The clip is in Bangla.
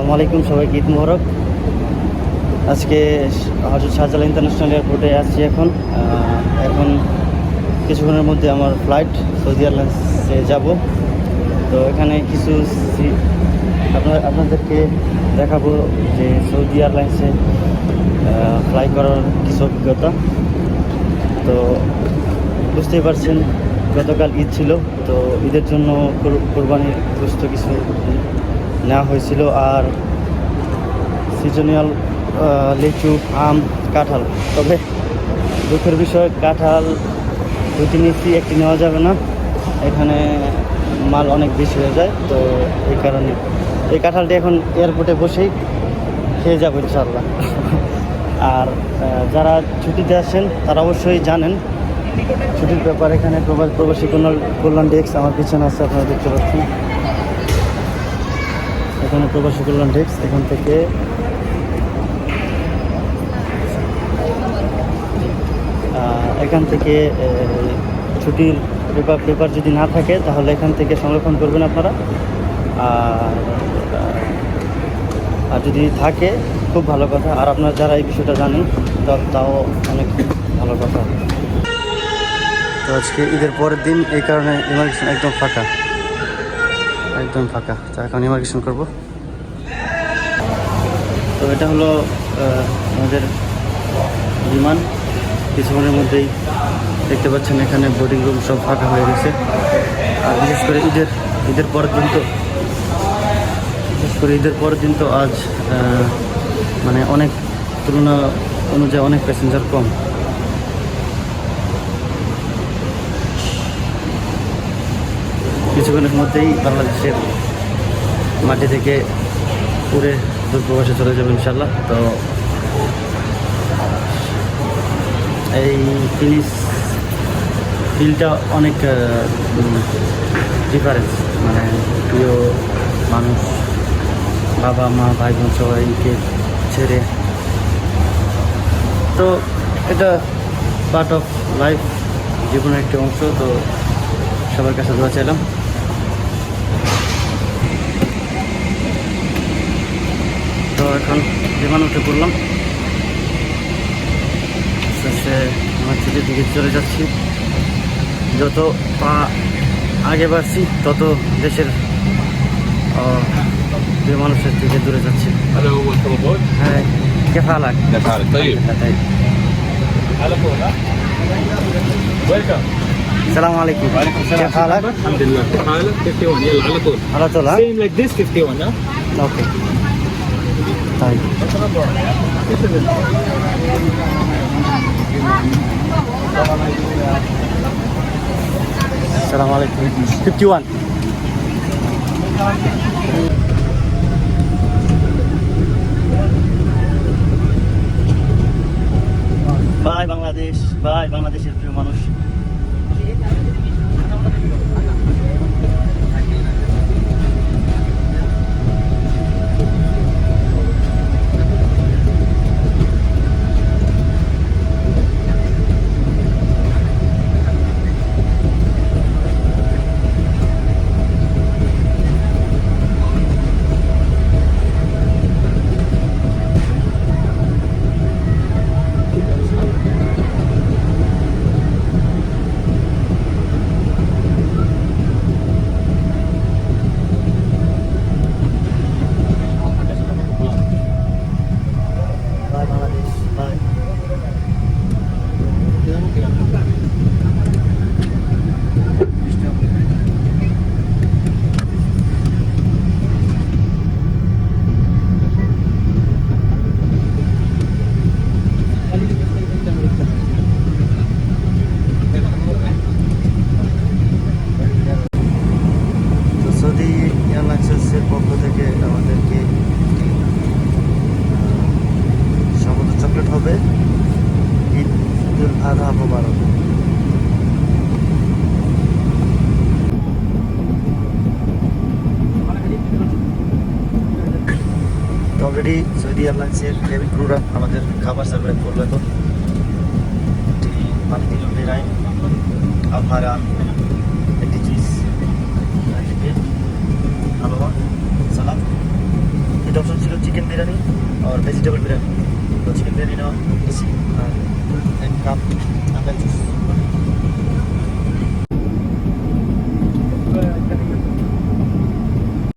আসসালামু আলাইকুম, সবাইকে ঈদ মোবারক। আজকে হযরত শাহজালাল ইন্টারন্যাশনাল এয়ারপোর্টে আছি। এখন কিছুক্ষণের মধ্যে আমার ফ্লাইট সৌদি এয়ারলাইন্সে যাব। তো এখানে কিছু আপনাদেরকে দেখাবো যে সৌদি এয়ারলাইন্সে ফ্লাই করার কিছু অভিজ্ঞতা। তো বুঝতেই পারছেন, গতকাল ঈদ ছিল, তো ঈদের জন্য কোরবানির গোশত কিছু নেওয়া হয়েছিল, আর সিজনাল লিচু, আম, কাঁঠাল। তবে দুঃখের বিষয়, কাঁঠাল দুটি নিচ্ছি, একটি নেওয়া যাবে না, এখানে মাল অনেক বেশি হয়ে যায়। তো এই কারণে এই কাঁঠালটি এখন এয়ারপোর্টে বসেই খেয়ে যাবো ইনশাআল্লাহ। আর যারা ছুটিতে আসেন তারা অবশ্যই জানেন ছুটির ব্যাপার। এখানে প্রবাসী কল্যাণ ডেস্ক আমার পিছনে আছে, আপনারা দেখতে পাচ্ছেন। এখানে প্রবাসী কল্যাণ ডেস্ক, এখান থেকে ছুটির পেপার যদি না থাকে তাহলে এখান থেকে সংরক্ষণ করবেন আপনারা। আর যদি থাকে খুব ভালো কথা, আর আপনারা যারা এই বিষয়টা জানেন তাও অনেক ভালো কথা। তো আজকে ঈদের পরের দিন, এই কারণে ইমিগ্রেশন একদম ফাঁকা। তো এখন ইমিগ্রেশন করব। তো এটা হলো আমাদের বিমান। কিছুক্ষণের মধ্যেই দেখতে পাচ্ছেন এখানে বোর্ডিং রুম সব ফাঁকা হয়ে গেছে। আর বিশেষ করে ঈদের পরের দিন তো আজ মানে অনেক তুলনা অনুযায়ী অনেক প্যাসেঞ্জার কম। কিছুক্ষণের মধ্যেই বাংলাদেশের মাটি থেকে উড়ে দূরপ্রবাসে চলে যাবে ইনশাল্লাহ। তো এই ফিলটা অনেক ডিফারেন্স, মানে প্রিয় মানুষ, বাবা মা ভাই বোন সবাইকে ছেড়ে। তো এটা পার্ট অফ লাইফ, জীবনের একটি অংশ। তো সবার কাছে দোয়া চাইলাম। তো এখন বিমান উঠে পড়লাম, আমার ছুটির দিকে চলে যাচ্ছি। যত আগে বাড়ছি তত দেশের প্রিয় মানুষের থেকে দূরে যাচ্ছি। হ্যাঁ, كيف حالك؟ كيف حالك؟ طيب. السلام عليكم. وعليكم السلام. كيف حالك؟ الحمد لله. كيف حالك؟ 51. يلا على طول. على طول ها؟ Same like this 51 ها؟ اوكي. طيب. السلام عليكم. 51. By Bangladesh, by বাংলাদেশের প্রিয় মানুষ। সৌদি এয়ারলাইন্সের পক্ষ থেকে আমাদেরকে সমুদ্র চকলেট হবে। ঈদ উল আযহা মোবারক। তো অলরেডি সৌদি এয়ারলাইন্সের কেবিন ক্রুরা আমাদের খাবার সার্ভ করলো। এখন পানি দিল বেড়াই, আলফারান, একটি চিজ, সালাম। তিনটা অপশন ছিল, চিকেন বিরিয়ানি আর ভেজিটেবল বিরিয়ানি। তো চিকেন বিরিয়ানি নাও বেশি আর এক কাপ আপেল জুস।